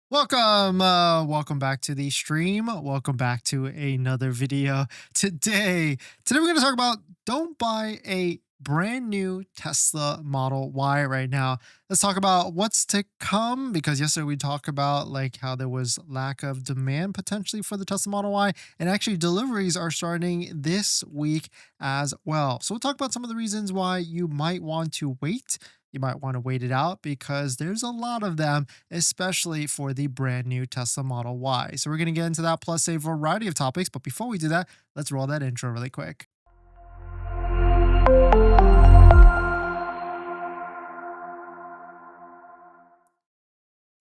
Welcome back to the stream. Welcome back to another video. Today we're going to talk about don't buy a brand new Tesla Model Y right now. Let's talk about what's to come because yesterday we talked about like how there was lack of demand potentially for the Tesla Model Y, and actually deliveries are starting this week as well. So we'll talk about some of the reasons why you might want to wait. You might want to wait it out because there's a lot of them, especially for the brand new Tesla Model Y. So we're going to get into that plus a variety of topics. But before we do that, let's roll that intro really quick.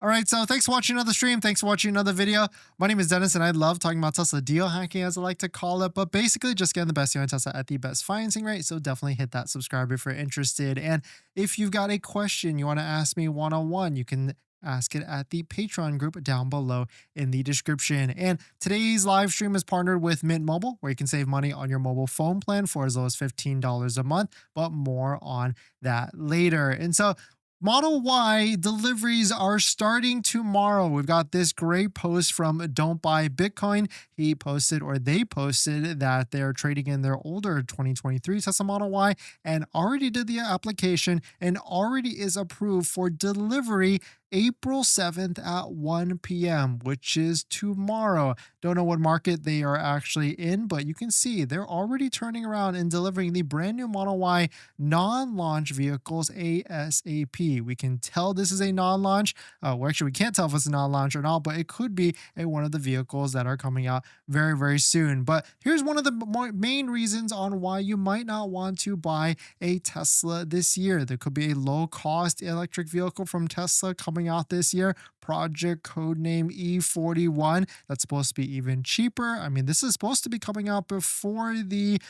All right, so thanks for watching another stream. Thanks for watching another video. My name is Dennis, and I love talking about Tesla deal hacking, as I like to call it. But basically, just getting the best deal on Tesla at the best financing rate. So definitely hit that subscribe if you're interested. And if you've got a question you want to ask me one-on-one, you can ask it at the Patreon group down below in the description. And today's live stream is partnered with Mint Mobile, where you can save money on your mobile phone plan for as low as $15 a month, but more on that later. And so Model Y deliveries are starting tomorrow. We've got this great post from Don't Buy Bitcoin. He posted, or they posted, that they're trading in their older 2023 Tesla Model Y and already did the application and already is approved for delivery April 7th at 1 p.m., which is tomorrow. Don't know what market they are actually in, but you can see they're already turning around and delivering the brand new Model Y non-launch vehicles ASAP. We can tell this is a non-launch. Well, actually, we can't tell if it's a non-launch or not, but it could be one of the vehicles that are coming out very, very soon. But here's one of the main reasons on why you might not want to buy a Tesla this year. There could be a low-cost electric vehicle from Tesla coming out this year, project codename E41, that's supposed to be even cheaper. I mean, this is supposed to be coming out before the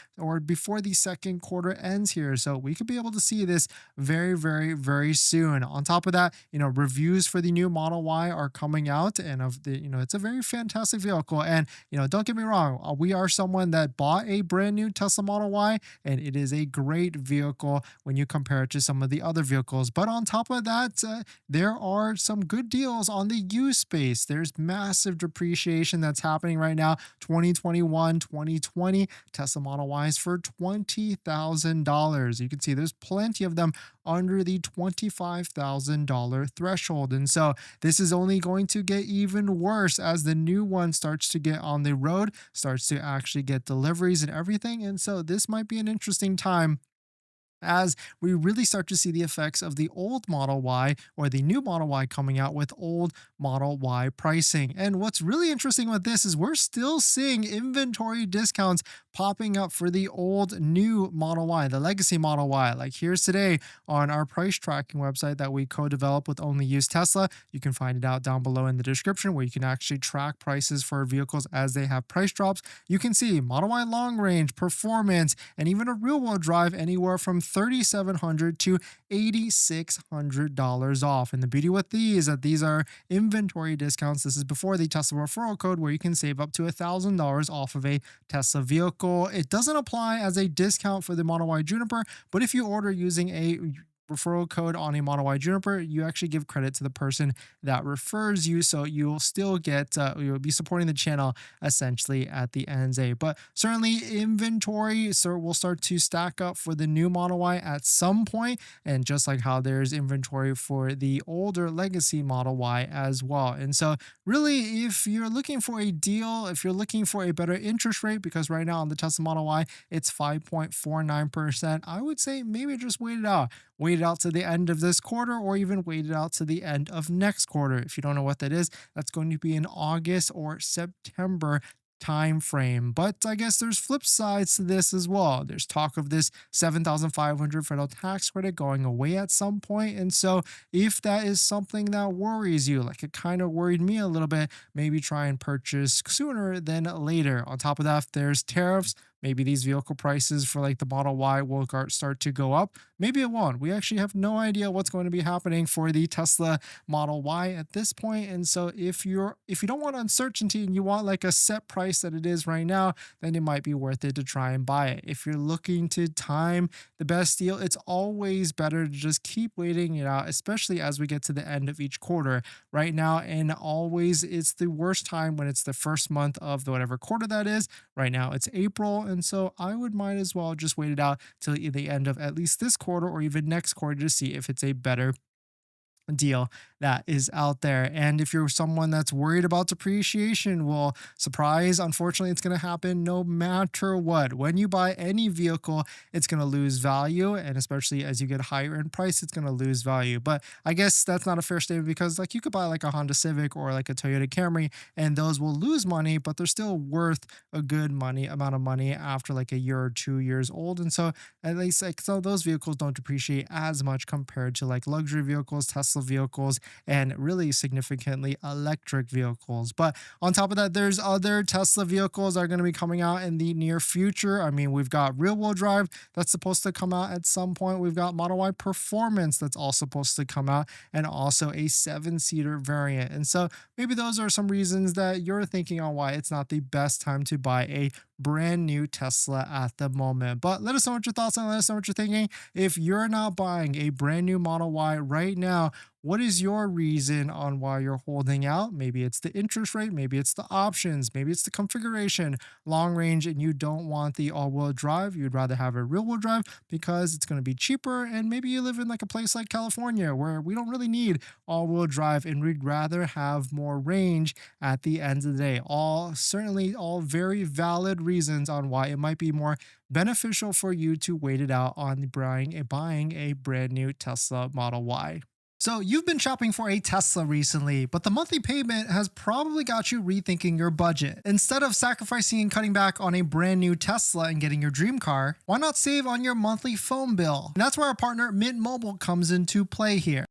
second quarter ends here, so we could be able to see this very, very, very soon. On top of that, reviews for the new Model Y are coming out, and it's a very fantastic vehicle. And don't get me wrong, we are someone that bought a brand new Tesla Model Y, and it is a great vehicle when you compare it to some of the other vehicles. But on top of that, there are some good deals on the used space. There's massive depreciation that's happening right now. 2021, 2020 Tesla Model Ys for $20,000. You can see there's plenty of them under the $25,000 threshold. And so this is only going to get even worse as the new one starts to get on the road, starts to actually get deliveries and everything. And so this might be an interesting time as we really start to see the effects of the old Model Y or the new Model Y coming out with old Model Y pricing. And what's really interesting with this is we're still seeing inventory discounts popping up for the old new Model Y, the legacy Model Y. Like here's today on our price tracking website that we co-developed with Only Use Tesla. You can find it out down below in the description where you can actually track prices for vehicles as they have price drops. You can see Model Y long range, performance, and even a real world drive anywhere from $3,700 to $8,600 off. And the beauty with these is that these are inventory discounts. This is before the Tesla referral code where you can save up to $1,000 off of a Tesla vehicle. It doesn't apply as a discount for the Model Y Juniper, but if you order using a referral code on a Model Y Juniper, you actually give credit to the person that refers you, so you'll still get you'll be supporting the channel essentially at the end. But certainly inventory will start to stack up for the new Model Y at some point, and just like how there's inventory for the older legacy Model Y as well. And so really, if you're looking for a deal, if you're looking for a better interest rate, because right now on the Tesla Model Y it's 5.49%, I would say maybe just wait it out. Wait it out to the end of this quarter, or even wait it out to the end of next quarter. If you don't know what that is, that's going to be in August or September time frame. But I guess there's flip sides to this as well. There's talk of this $7,500 federal tax credit going away at some point. And so if that is something that worries you, like it kind of worried me a little bit, maybe try and purchase sooner than later. On top of that, if there's tariffs, maybe these vehicle prices for like the Model Y will start to go up. maybe it won't. We actually have no idea what's going to be happening for the Tesla Model Y at this point. And so if you don't want uncertainty and you want like a set price that it is right now, then it might be worth it to try and buy it. If you're looking to time the best deal, it's always better to just keep waiting it out, especially as we get to the end of each quarter. Right now, and always it's the worst time when it's the first month of the whatever quarter that is. Right now it's April, and so I would might as well just wait it out till the end of at least this quarter or even next quarter to see if it's a better deal that is out there. And if you're someone that's worried about depreciation, well, surprise, unfortunately, it's going to happen no matter what. When you buy any vehicle, it's going to lose value. And especially as you get higher in price, it's going to lose value. But I guess that's not a fair statement because like you could buy like a Honda Civic or like a Toyota Camry and those will lose money, but they're still worth a good amount of money after like a year or 2 years old. And so at least like so those vehicles don't depreciate as much compared to like luxury vehicles, Tesla vehicles, and really significantly electric vehicles. But on top of that, there's other Tesla vehicles that are going to be coming out in the near future. I mean, we've got rear wheel drive that's supposed to come out at some point. We've got Model Y Performance that's all supposed to come out, and also a 7-seater variant. And so maybe those are some reasons that you're thinking on why it's not the best time to buy a brand new Tesla at the moment. But let us know what your thoughts are. Let us know what you're thinking. If you're not buying a brand new Model Y right now, what is your reason on why you're holding out? Maybe it's the interest rate, maybe it's the options, maybe it's the configuration, long range, and you don't want the all-wheel drive. You'd rather have a rear-wheel drive because it's going to be cheaper, and maybe you live in like a place like California where we don't really need all-wheel drive and we'd rather have more range at the end of the day. Certainly all very valid reasons on why it might be more beneficial for you to wait it out on buying a brand new Tesla Model Y. So you've been shopping for a Tesla recently, but the monthly payment has probably got you rethinking your budget. Instead of sacrificing and cutting back on a brand new Tesla and getting your dream car, why not save on your monthly phone bill? And that's where our partner Mint Mobile comes into play here.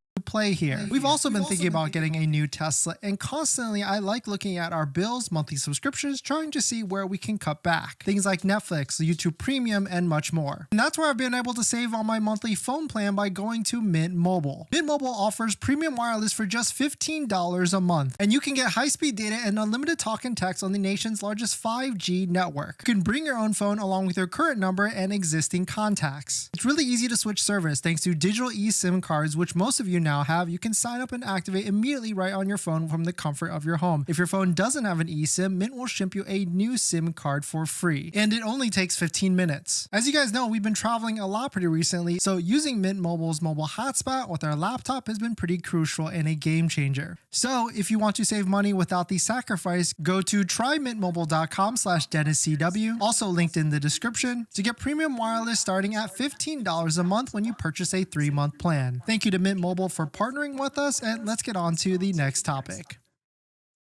We've also been thinking about getting a new Tesla, and constantly I like looking at our bills, monthly subscriptions, trying to see where we can cut back. Things like Netflix, YouTube Premium, and much more. And that's where I've been able to save on my monthly phone plan by going to Mint Mobile. Mint Mobile offers premium wireless for just $15 a month, and you can get high-speed data and unlimited talk and text on the nation's largest 5G network. You can bring your own phone along with your current number and existing contacts. It's really easy to switch service thanks to digital eSIM cards, which most of you now have. You can sign up and activate immediately right on your phone from the comfort of your home. If your phone doesn't have an eSIM, Mint will ship you a new SIM card for free, and it only takes 15 minutes. As you guys know, we've been traveling a lot pretty recently, so using Mint Mobile's mobile hotspot with our laptop has been pretty crucial and a game changer. So if you want to save money without the sacrifice, go to trymintmobile.com/DennisCW, also linked in the description, to get premium wireless starting at $15 a month when you purchase a 3-month plan. Thank you to Mint Mobile for partnering with us, and let's get on to the next topic.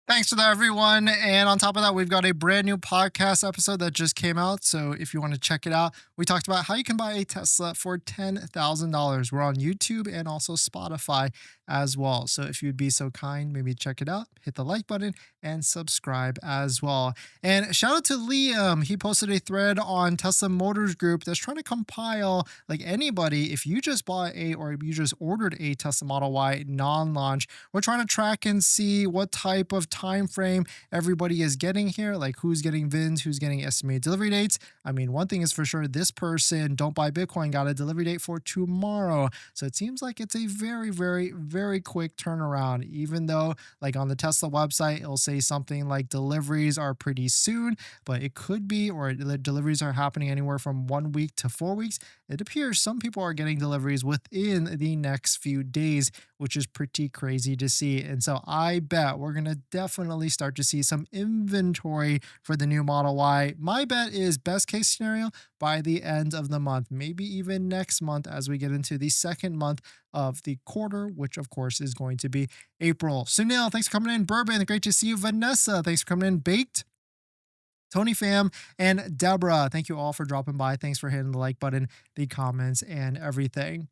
Thanks for that, everyone. And on top of that, we've got a brand new podcast episode that just came out. So if you want to check it out, we talked about how you can buy a Tesla for $10,000. We're on YouTube and also Spotify as well. So if you'd be so kind, maybe check it out, hit the like button, and subscribe as well. And shout out to Liam. He posted a thread on Tesla Motors Group that's trying to compile, like, anybody, if you just bought or you just ordered a Tesla Model Y non-launch, we're trying to track and see what type of time frame everybody is getting here, like who's getting VINs, who's getting estimated delivery dates. I mean, one thing is for sure, this person, Don't Buy Bitcoin, got a delivery date for tomorrow. So it seems like it's a very, very, very quick turnaround, even though like on the Tesla website, it'll say something like deliveries are pretty soon, but it could be, or the deliveries are happening anywhere from 1 week to 4 weeks. It appears some people are getting deliveries within the next few days, which is pretty crazy to see. And so I bet we're going to definitely start to see some inventory for the new Model Y. My bet is best case scenario by the end of the month, maybe even next month as we get into the second month of the quarter, which of course is going to be April. Sunil, thanks for coming in. Bourbon, great to see you. Vanessa, thanks for coming in. Baked, Tony Pham, and Deborah, thank you all for dropping by. Thanks for hitting the like button, the comments, and everything.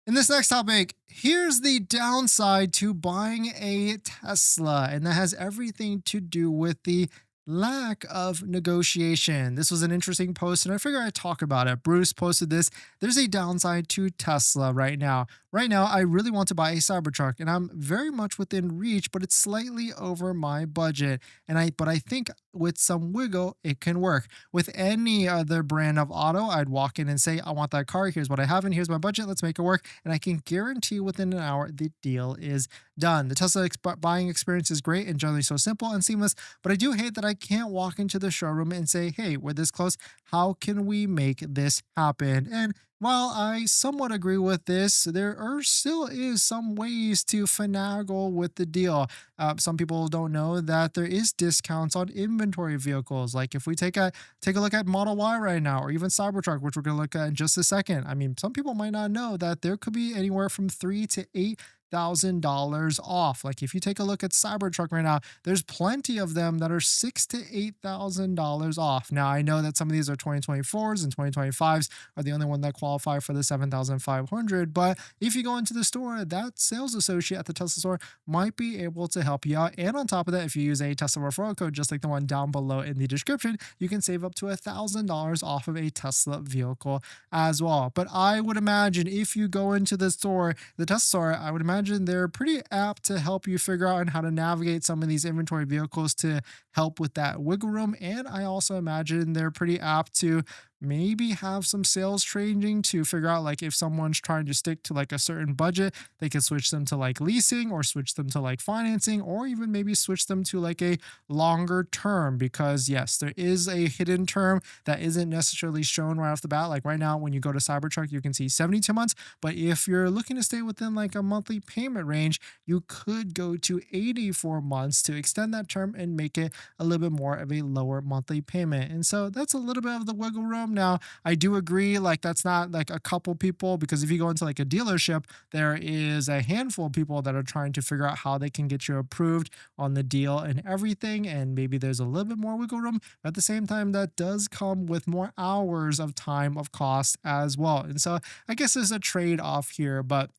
In this next topic, here's the downside to buying a Tesla, and that has everything to do with the lack of negotiation. This was an interesting post, and I figure I'd talk about it. Bruce posted this. There's a downside to Tesla right now. Right now, I really want to buy a Cybertruck, and I'm very much within reach, but it's slightly over my budget. But I think with some wiggle, it can work. With any other brand of auto, I'd walk in and say, I want that car. Here's what I have, and here's my budget. Let's make it work. And I can guarantee within an hour, the deal is done. The Tesla buying experience is great and generally so simple and seamless, but I do hate that I can't walk into the showroom and say, hey, we're this close. How can we make this happen? And while I somewhat agree with this, there still is some ways to finagle with the deal. Some people don't know that there is discounts on inventory vehicles. Like if we take a look at Model Y right now, or even Cybertruck, which we're going to look at in just a second. I mean, some people might not know that there could be anywhere from $3,000 to $8,000 off. Like if you take a look at Cybertruck right now, there's plenty of them that are $6,000 to $8,000 off. Now I know that some of these are 2024s and 2025s are the only one that qualify for the 7,500. But if you go into the store, that sales associate at the Tesla store might be able to help you out. And on top of that, if you use a Tesla referral code, just like the one down below in the description, you can save up to $1,000 off of a Tesla vehicle as well. But I would imagine if you go into the store, the Tesla store, I would imagine they're pretty apt to help you figure out how to navigate some of these inventory vehicles to help with that wiggle room. And I also imagine they're pretty apt to maybe have some sales training to figure out like if someone's trying to stick to like a certain budget, they can switch them to like leasing or switch them to like financing, or even maybe switch them to like a longer term, because yes, there is a hidden term that isn't necessarily shown right off the bat. Like right now, when you go to Cybertruck, you can see 72 months, but if you're looking to stay within like a monthly payment range, you could go to 84 months to extend that term and make it a little bit more of a lower monthly payment. And so that's a little bit of the wiggle room. Now, I do agree, like that's not like a couple people, because if you go into like a dealership, there is a handful of people that are trying to figure out how they can get you approved on the deal and everything. And maybe there's a little bit more wiggle room. But at the same time, that does come with more hours of time of cost as well. And so I guess there's a trade-off here, but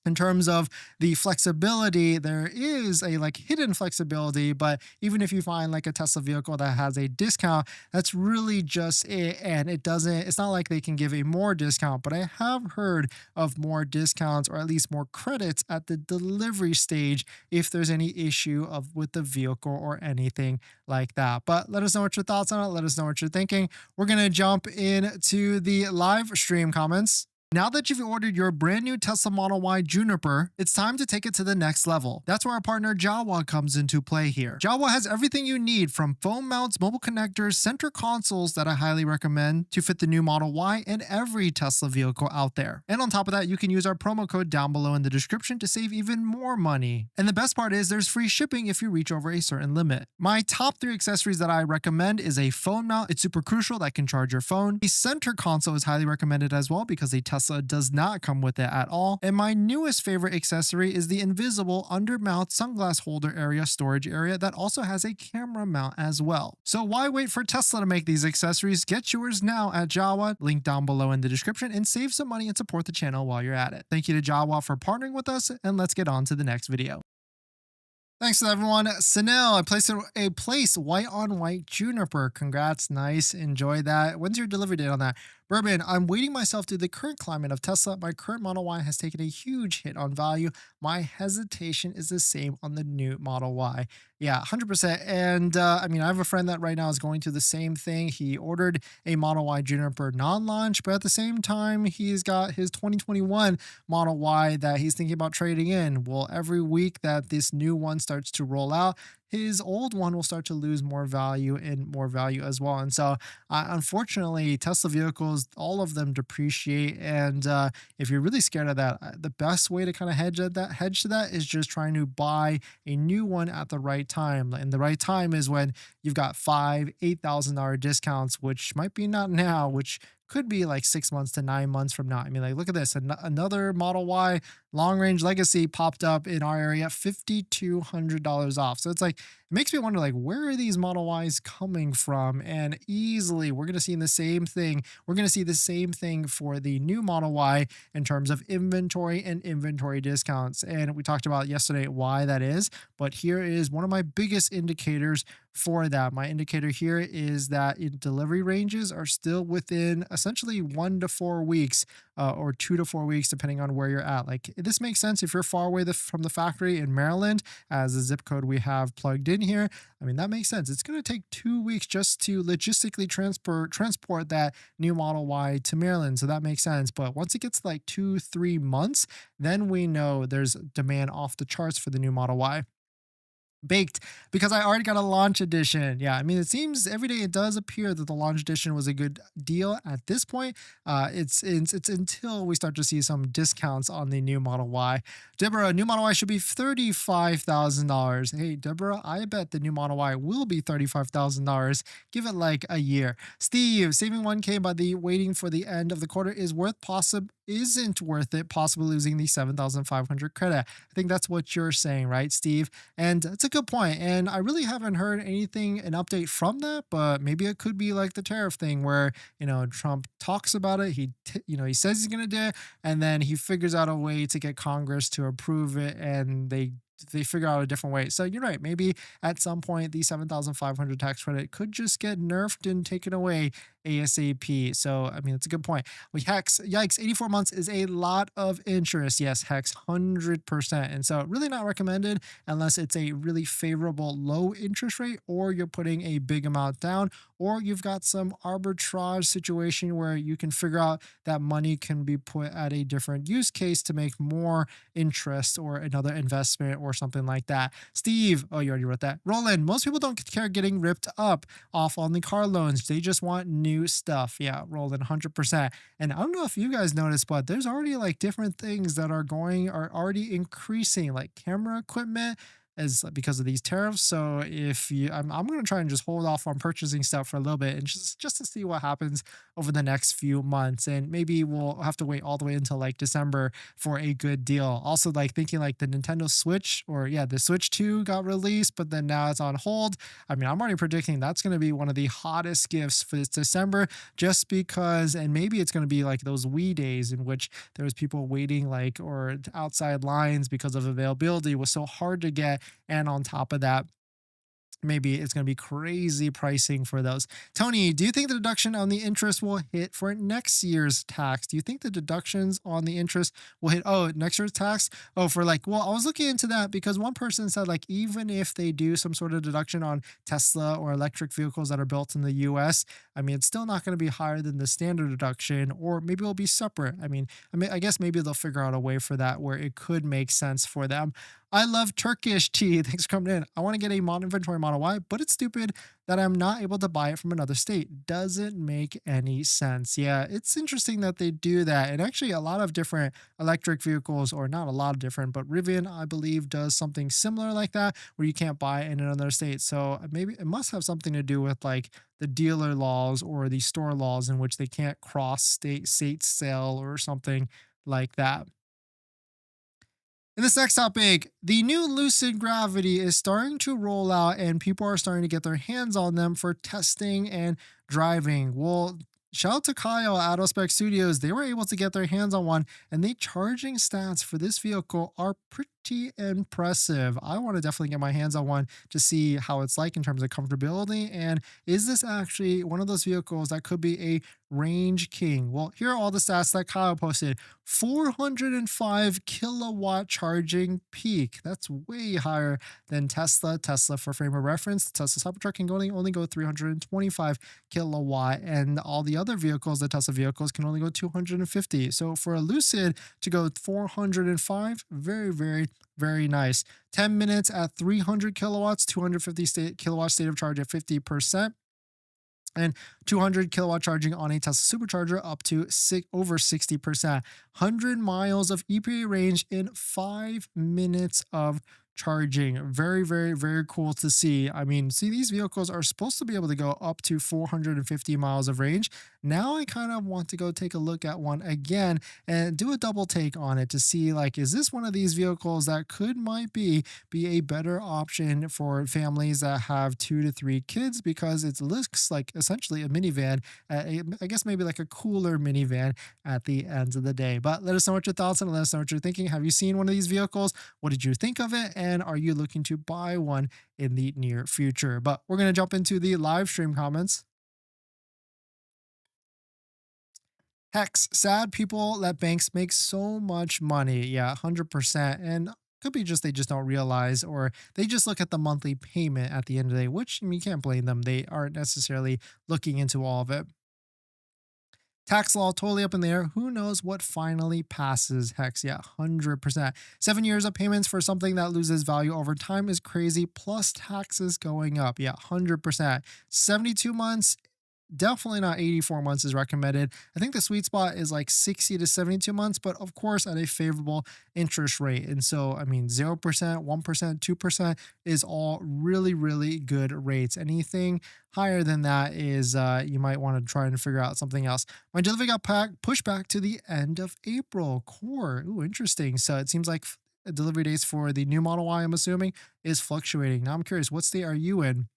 in terms of the flexibility, there is a like hidden flexibility, but even if you find like a Tesla vehicle that has a discount, that's really just it. And it's not like they can give a more discount, but I have heard of more discounts, or at least more credits at the delivery stage if there's any issue with the vehicle or anything like that. But let us know what your thoughts on it. Let us know what you're thinking. We're going to jump into the live stream comments. Now that you've ordered your brand new Tesla Model Y Juniper, it's time to take it to the next level. That's where our partner Jawa comes into play here. Jawa has everything you need, from phone mounts, mobile connectors, center consoles that I highly recommend to fit the new Model Y and every Tesla vehicle out there. And on top of that, you can use our promo code down below in the description to save even more money. And the best part is there's free shipping if you reach over a certain limit. My top 3 accessories that I recommend is a phone mount. It's super crucial, that can charge your phone. A center console is highly recommended as well, because a Tesla does not come with it at all. And my newest favorite accessory is the invisible under-mount sunglass holder storage area that also has a camera mount as well. So why wait for Tesla to make these accessories? Get yours now at Jawa, link down below in the description, and save some money and support the channel while you're at it. Thank you to Jawa for partnering with us, and let's get on to the next video. Thanks to everyone. Sanel, I placed white on white Juniper. Congrats. Nice. Enjoy that. When's your delivery date on that? Bourbon, I'm waiting myself through the current climate of Tesla. My current Model Y has taken a huge hit on value. My hesitation is the same on the new Model Y. Yeah, 100%. And I mean, I have a friend that right now is going through the same thing. He ordered a Model Y Juniper non-launch, but at the same time, he's got his 2021 Model Y that he's thinking about trading in. Well, every week that this new one starts to roll out, his old one will start to lose more value as well. And so, unfortunately, Tesla vehicles, all of them depreciate. And if you're really scared of that, the best way to kind of hedge to that is just trying to buy a new one at the right time. And the right time is when you've got $8,000 discounts, which might be not now, which could be like 6 months to 9 months from now. I mean, like, look at this. Another Model Y long range legacy popped up in our area, $5,200 off. So it's like, it makes me wonder, like, where are these Model Ys coming from? And easily we're going to see the same thing. We're going to see the same thing for the new Model Y in terms of inventory and inventory discounts. And we talked about yesterday why that is, but here is one of my biggest indicators for that. My indicator here is that delivery ranges are still within essentially 1 to 4 weeks, or 2 to 4 weeks, depending on where you're at. Like, this makes sense if you're far away from the factory in Maryland, as the zip code we have plugged in here. I mean, that makes sense. It's going to take 2 weeks just to logistically transport that new Model Y to Maryland. So that makes sense. But once it gets to like 2, 3 months, then we know there's demand off the charts for the new Model Y. Baked, because I already got a launch edition. Yeah, I mean, it seems every day it does appear that the launch edition was a good deal at this point. It's until we start to see some discounts on the new Model Y. Deborah, new Model Y should be $35,000. Hey, Deborah, I bet the new Model Y will be $35,000. Give it like a year. Steve, saving 1K by the waiting for the end of the quarter isn't worth it, possibly losing the 7,500 credit. I think that's what you're saying, right, Steve? And it's a good point. And I really haven't heard an update from that, but maybe it could be like the tariff thing where, Trump talks about it. He says he's going to do it, and then he figures out a way to get Congress to approve it, and they figure out a different way. So you're right. Maybe at some point the 7,500 tax credit could just get nerfed and taken away ASAP. So, I mean, it's a good point. Hex, yikes, 84 months is a lot of interest. Yes, Hex, 100%. And so really not recommended unless it's a really favorable low interest rate, or you're putting a big amount down, or you've got some arbitrage situation where you can figure out that money can be put at a different use case to make more interest or another investment or something like that. Steve, oh, you already wrote that. Roland, most people don't care getting ripped up off on the car loans. They just want new stuff. Yeah, Roland, 100%. And I don't know if you guys noticed, but there's already like different things that are already increasing, like camera equipment, as because of these tariffs. So I'm going to try and just hold off on purchasing stuff for a little bit, and just to see what happens over the next few months. And maybe we'll have to wait all the way until like December for a good deal. Also, like thinking like the Nintendo Switch, or yeah, the Switch 2 got released, but then now it's on hold. I mean, I'm already predicting that's going to be one of the hottest gifts for this December, just because, and maybe it's going to be like those Wii days in which there was people waiting like, or outside lines because of availability was so hard to get. And on top of that, maybe it's going to be crazy pricing for those. Tony, do you think the deduction on the interest will hit for next year's tax? Do you think the deductions on the interest will hit, next year's tax? Oh, for like, well, I was looking into that because one person said like, even if they do some sort of deduction on Tesla or electric vehicles that are built in the US, I mean, it's still not going to be higher than the standard deduction, or maybe it'll be separate. I guess maybe they'll figure out a way for that where it could make sense for them. I love Turkish tea. Thanks for coming in. I want to get a inventory Model Y, but it's stupid that I'm not able to buy it from another state. Doesn't make any sense. Yeah, it's interesting that they do that. And actually, a lot of different electric vehicles, or not a lot of different, but Rivian, I believe, does something similar like that, where you can't buy it in another state. So maybe it must have something to do with like the dealer laws or the store laws in which they can't cross state sale or something like that. In this next topic, the new Lucid Gravity is starting to roll out, and people are starting to get their hands on them for testing and driving. Well, shout out to Kyle at Autospec Studios. They were able to get their hands on one, and the charging stats for this vehicle are pretty impressive. I want to definitely get my hands on one to see how it's like in terms of comfortability, and is this actually one of those vehicles that could be a range king? Well, here are all the stats that Kyle posted. 405 kilowatt charging peak. That's way higher than Tesla. Tesla, for frame of reference, the Tesla Cybertruck can only go 325 kilowatt, and all the other vehicles, the Tesla vehicles, can only go 250. So for a Lucid to go 405, very, very, very nice. 10 minutes at 300 kilowatts, 250 kilowatt state of charge at 50%. And 200 kilowatt charging on a Tesla supercharger up to over 60%. 100 miles of EPA range in 5 minutes of charging. Very, very, very cool to see. I mean, see, these vehicles are supposed to be able to go up to 450 miles of range. Now I kind of want to go take a look at one again and do a double take on it to see, like, is this one of these vehicles that could might be a better option for families that have 2 to 3 kids, because it looks like essentially a minivan, I guess maybe like a cooler minivan at the end of the day. But let us know what your thoughts, and let us know what you're thinking. Have you seen one of these vehicles? What did you think of it? And are you looking to buy one in the near future? But we're going to jump into the live stream comments. Hex, sad people let banks make so much money. Yeah, 100%. And could be just they just don't realize, or they just look at the monthly payment at the end of the day, which, I mean, you can't blame them. They aren't necessarily looking into all of it. Tax law totally up in the air. Who knows what finally passes? Hex, yeah, 100%. 7 years of payments for something that loses value over time is crazy, plus taxes going up. Yeah, 100%. 72 months, definitely not 84 months is recommended. I think the sweet spot is like 60 to 72 months, but of course at a favorable interest rate. And so, I mean, 0%, 1%, 2% is all really, really good rates. Anything higher than that is, you might want to try and figure out something else. My delivery got pushed back to the end of April. Core. Ooh, interesting. So it seems like delivery dates for the new Model Y, I'm assuming, is fluctuating. Now I'm curious, what state are you in?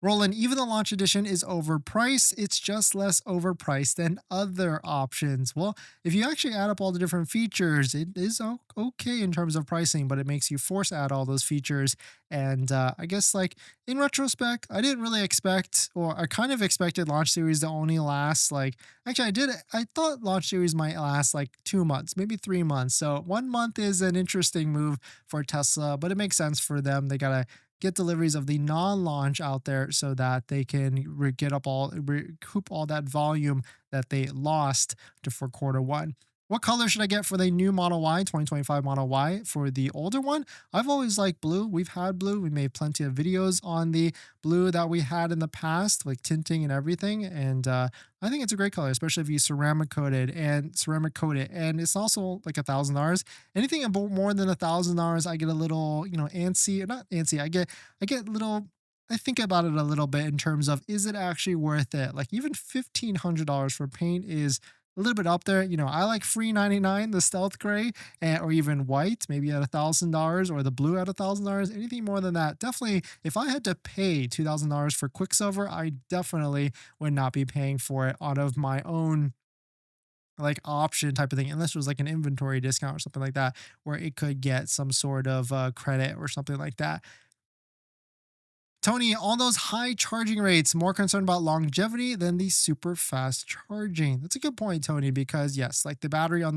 Roland, even the launch edition is overpriced. It's just less overpriced than other options. Well, if you actually add up all the different features, it is okay in terms of pricing, but it makes you force add all those features. And I guess, like, in retrospect, I didn't really expect, or I kind of expected launch series to only last like, actually, I thought launch series might last like 2 months, maybe 3 months. So 1 month is an interesting move for Tesla, but it makes sense for them. They got to get deliveries of the non-launch out there so that they can recoup all that volume that they lost for quarter 1. What color should I get for the new Model Y, 2025 Model Y? For the older one, I've always liked blue. We've had blue. We made plenty of videos on the blue that we had in the past, like tinting and everything. And I think it's a great color, especially if you ceramic coat it. And it's also like $1,000. Anything about more than $1,000, I get a little, antsy, or not antsy. I get a little. I think about it a little bit in terms of, is it actually worth it? Like, even $1,500 for paint is a little bit up there. I like free 99, the stealth gray, or even white, maybe at $1,000, or the blue at $1,000. Anything more than that, definitely. If I had to pay $2,000 for Quicksilver, I definitely would not be paying for it out of my own, like, option type of thing, unless it was like an inventory discount or something like that, where it could get some sort of credit or something like that. Tony, all those high charging rates, more concerned about longevity than the super fast charging. That's a good point, Tony, because yes, like the battery on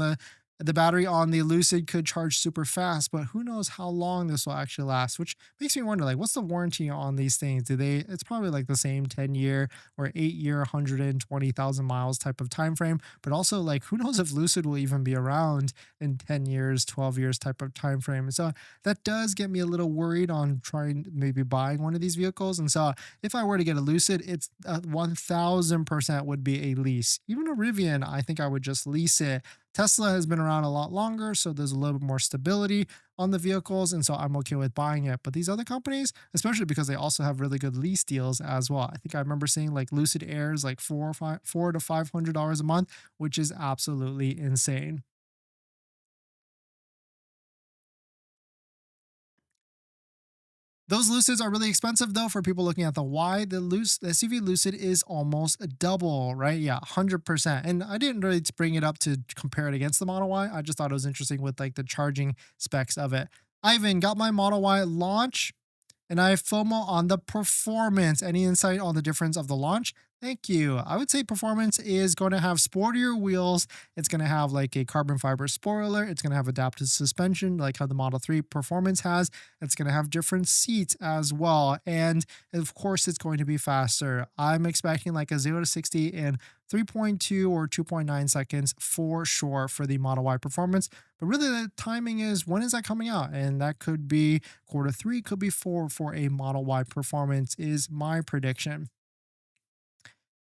the Lucid could charge super fast, but who knows how long this will actually last, which makes me wonder, like, what's the warranty on these things? It's probably like the same 10-year or 8-year, 120,000 miles type of time frame, but also, like, who knows if Lucid will even be around in 10 years, 12 years type of time frame. And so that does get me a little worried on trying maybe buying one of these vehicles. And so if I were to get a Lucid, it's 1000% would be a lease. Even a Rivian, I think I would just lease it. Tesla has been around a lot longer, so there's a little bit more stability on the vehicles, and so I'm okay with buying it. But these other companies, especially because they also have really good lease deals as well. I think I remember seeing like Lucid Airs like four to $500 a month, which is absolutely insane. Those Lucids are really expensive though for people looking at the Y. The SUV Lucid is almost double, right? Yeah, 100%. And I didn't really bring it up to compare it against the Model Y. I just thought it was interesting with like the charging specs of it. Ivan, got my Model Y launch, and I have FOMO on the performance. Any insight on the difference of the launch? Thank you. I would say performance is going to have sportier wheels. It's going to have like a carbon fiber spoiler. It's going to have adaptive suspension, like how the Model 3 Performance has. It's going to have different seats as well. And of course, it's going to be faster. I'm expecting like a 0 to 60 in 3.2 or 2.9 seconds for sure for the Model Y Performance. But really, the timing is, when is that coming out? And that could be quarter 3, could be 4 for a Model Y Performance, is my prediction.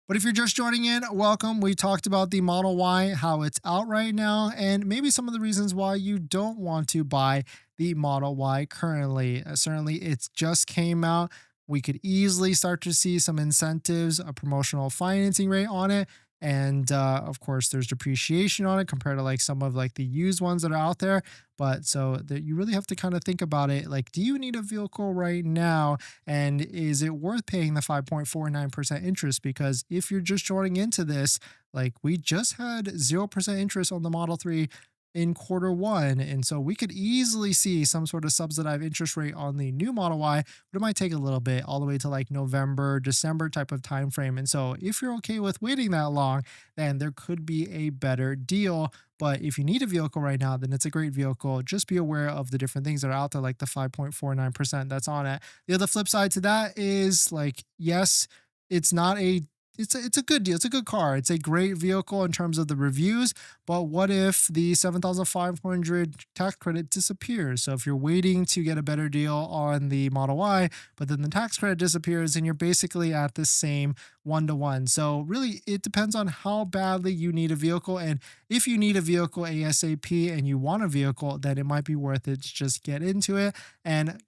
But if you're just joining in, welcome. We talked about the Model Y, how it's out right now, and maybe some of the reasons why you don't want to buy the Model Y currently. Certainly, it's just came out. We could easily start to see some incentives, a promotional financing rate on it. And of course, there's depreciation on it compared to like some of like the used ones that are out there. But so that you really have to kind of think about it. Like, do you need a vehicle right now? And is it worth paying the 5.49% interest? Because if you're just joining into this, like we just had 0% interest on the Model 3 in quarter 1. And so we could easily see some sort of subsidized interest rate on the new Model Y, but it might take a little bit all the way to like November, December type of time frame. And so if you're okay with waiting that long, then there could be a better deal. But if you need a vehicle right now, then it's a great vehicle. Just be aware of the different things that are out there, like the 5.49% that's on it. The other flip side to that is like, yes, it's not a it's a good deal. It's a good car. It's a great vehicle in terms of the reviews. But what if the 7,500 tax credit disappears? So if you're waiting to get a better deal on the Model Y, but then the tax credit disappears, and you're basically at the same 1-to-1. So really, it depends on how badly you need a vehicle. And if you need a vehicle ASAP and you want a vehicle, then it might be worth it to just get into it and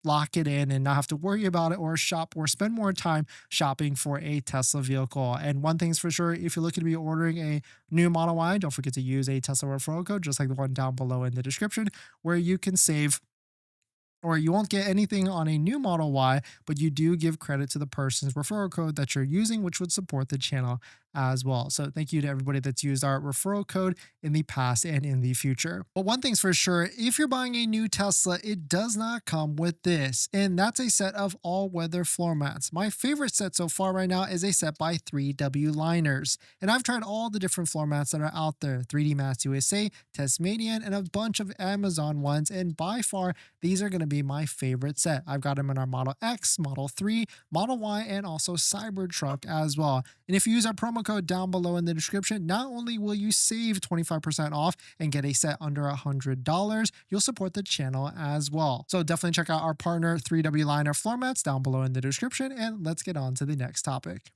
lock it in and not have to worry about it or shop or spend more time shopping for a Tesla vehicle. And one thing's for sure, if you're looking to be ordering a new Model Y, don't forget to use a Tesla referral code, just like the one down below in the description, where you can save, or you won't get anything on a new Model Y, but you do give credit to the person's referral code that you're using, which would support the channel as well. So thank you to everybody that's used our referral code in the past and in the future. But one thing's for sure, if you're buying a new Tesla, it does not come with this, and that's a set of all-weather floor mats. My favorite set so far right now is a set by 3W Liners, and I've tried all the different floor mats that are out there, 3D Mats USA, Tasmanian, and a bunch of Amazon ones, and by far, these are going to be my favorite set. I've got them in our Model X, Model 3, Model Y, and also Cybertruck as well. And if you use our promo code down below in the description, not only will you save 25% off and get a set under $100, you'll support the channel as well. So definitely check out our partner 3W Liner floor mats down below in the description, and let's get on to the next topic.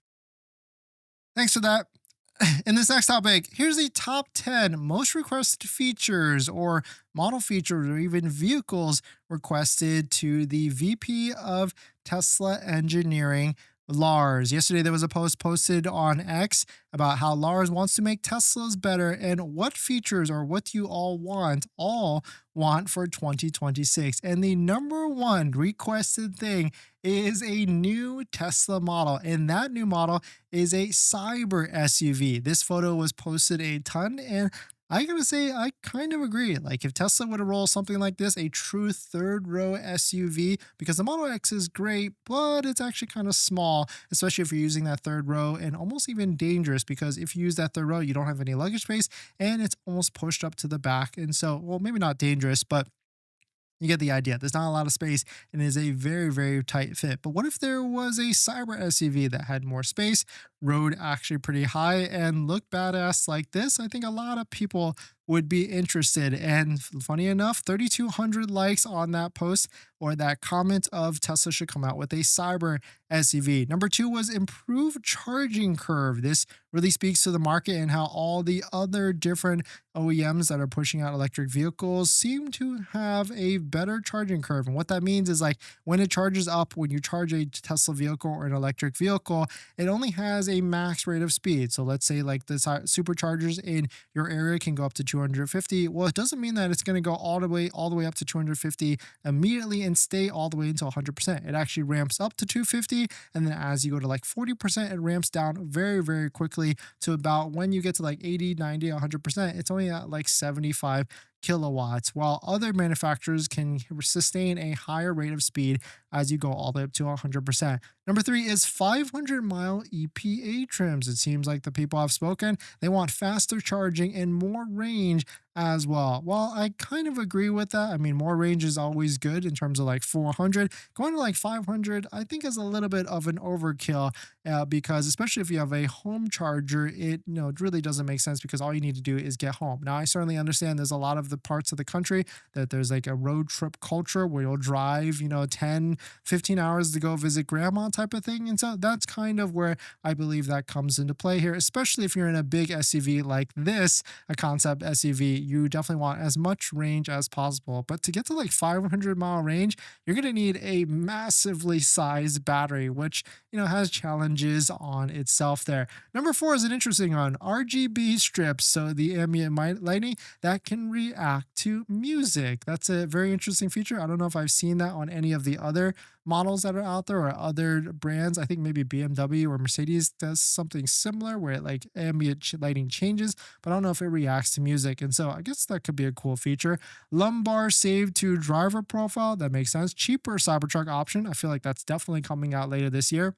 Thanks for that. In this next topic, here's the top 10 most requested features or model features or even vehicles requested to the VP of Tesla Engineering, Lars. Yesterday, there was a post posted on X about how Lars wants to make Teslas better and what features or what you all want for 2026. And the number one requested thing is a new Tesla model, and that new model is a cyber SUV. This photo was posted a ton, and I gotta say, I kind of agree. Like, if Tesla would have rolled something like this, a true third row SUV, because the Model X is great, but it's actually kind of small, especially if you're using that third row, and almost even dangerous because if you use that third row, you don't have any luggage space and it's almost pushed up to the back. And so, well, maybe not dangerous, but you get the idea. There's not a lot of space and is a very, very tight fit. But what if there was a cyber SUV that had more space, rode actually pretty high, and looked badass like this? I think a lot of people would be interested. And funny enough, 3,200 likes on that post or that comment of Tesla should come out with a cyber SUV. Number two was improved charging curve. This really speaks to the market and how all the other different OEMs that are pushing out electric vehicles seem to have a better charging curve. And what that means is, like, when it charges up, when you charge a Tesla vehicle or an electric vehicle, it only has a max rate of speed. So let's say like the superchargers in your area can go up to 250. Well, it doesn't mean that it's going to go all the way up to 250 immediately and stay all the way until 100%. It actually ramps up to 250, and then as you go to like 40%, it ramps down very, very quickly to about, when you get to like 80, 90, 100%, it's only at like 75 kilowatts, while other manufacturers can sustain a higher rate of speed as you go all the way up to 100%. Number three is 500-mile EPA trims. It seems like the people have spoken. They want faster charging and more range as well. Well, I kind of agree with that. I mean, more range is always good in terms of like 400. Going to like 500, I think is a little bit of an overkill because especially if you have a home charger, it really doesn't make sense because all you need to do is get home. Now, I certainly understand there's a lot of the parts of the country that there's like a road trip culture where you'll drive, 10, 15 hours to go visit grandma type of thing. And so that's kind of where I believe that comes into play here, especially if you're in a big SUV like this, a concept SUV. You definitely want as much range as possible. But to get to like 500-mile range, you're going to need a massively sized battery, which, has challenges on itself there. Number four is an interesting one, RGB strips. So the ambient lighting that can react to music. That's a very interesting feature. I don't know if I've seen that on any of the other models that are out there or other brands. I think maybe BMW or Mercedes does something similar where like ambient lighting changes, but I don't know if it reacts to music. And so I guess that could be a cool feature. Lumbar save to driver profile. That makes sense. Cheaper Cybertruck option. I feel like that's definitely coming out later this year.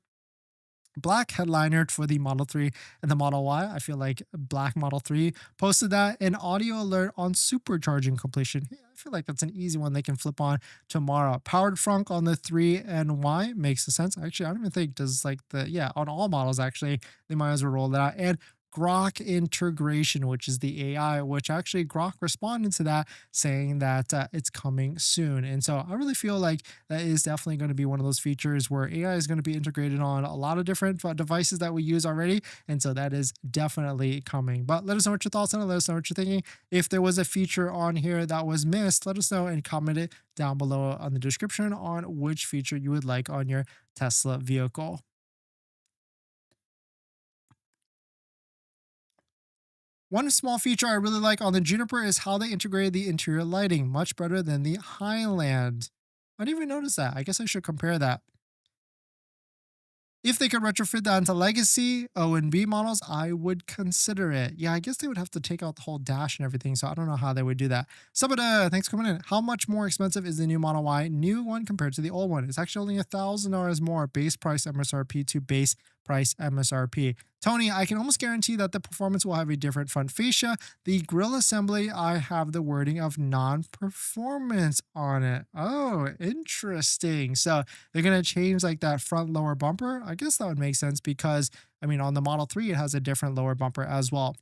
Black headliner for the Model 3 and the Model Y. I feel like Black Model 3 posted that. An audio alert on supercharging completion. Yeah, I feel like that's an easy one they can flip on tomorrow. Powered frunk on the 3 and Y makes sense. Actually, I don't even think does like on all models actually, they might as well roll that out. And Grok integration, which is the AI, which actually Grok responded to that saying that it's coming soon. And so I really feel like that is definitely going to be one of those features where AI is going to be integrated on a lot of different devices that we use already. And so that is definitely coming. But let us know what your thoughts on it. Let us know what you're thinking. If there was a feature on here that was missed, let us know and comment it down below on the description on which feature you would like on your Tesla vehicle. One small feature I really like on the Juniper is how they integrated the interior lighting, much better than the Highland. I didn't even notice that. I guess I should compare that. If they could retrofit that into legacy O and B models, I would consider it. Yeah, I guess they would have to take out the whole dash and everything, so I don't know how they would do that. Sabada, thanks for coming in. How much more expensive is the new Model Y new one compared to the old one? It's actually only $1,000 more base price MSRP to base price MSRP. Tony, I can almost guarantee that the performance will have a different front fascia. The grille assembly, I have the wording of non-performance on it. Oh, interesting. So they're going to change like that front lower bumper. I guess that would make sense because, I mean, on the Model 3, it has a different lower bumper as well.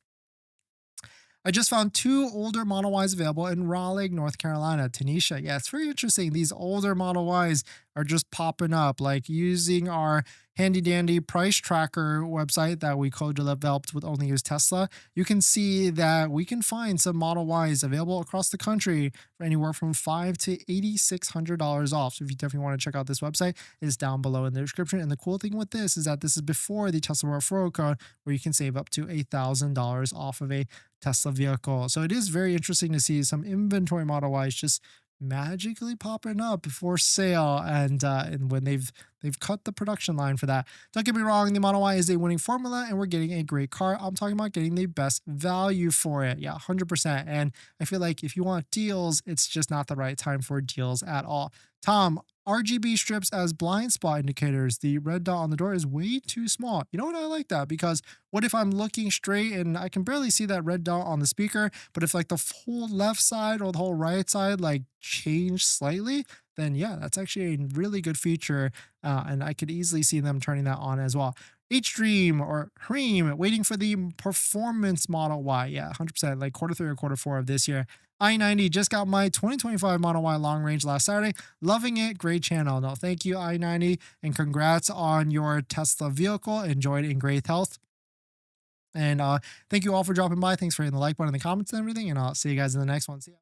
I just found two older Model Ys available in Raleigh, North Carolina. Tanisha, yeah, it's very interesting. These older Model Ys are just popping up, like using our handy dandy price tracker website that we co-developed with Only Use Tesla. You can see that we can find some Model Ys available across the country for anywhere from $500 to $8,600 off. So if you definitely want to check out this website, it's down below in the description. And the cool thing with this is that this is before the Tesla referral code where you can save up to $1,000 off of a Tesla vehicle. So it is very interesting to see some inventory Model Ys just magically popping up for sale, and when they've cut the production line for that. Don't get me wrong, the Model Y is a winning formula and we're getting a great car. I'm talking about getting the best value for it. Yeah, 100%. And I feel like if you want deals, it's just not the right time for deals at all. Tom, RGB strips as blind spot indicators. The red dot on the door is way too small. You know what? I like that because what if I'm looking straight and I can barely see that red dot on the speaker, but if like the whole left side or the whole right side like change slightly, then yeah, that's actually a really good feature. And I could easily see them turning that on as well. H-Dream or Cream waiting for the performance Model Y. Yeah, 100%, like quarter three or quarter four of this year. I-90 just got my 2025 Model Y long range last Saturday. Loving it. Great channel. No, thank you, I-90. And congrats on your Tesla vehicle. Enjoyed it in great health. And thank you all for dropping by. Thanks for hitting the like button in the comments and everything. And I'll see you guys in the next one. See ya.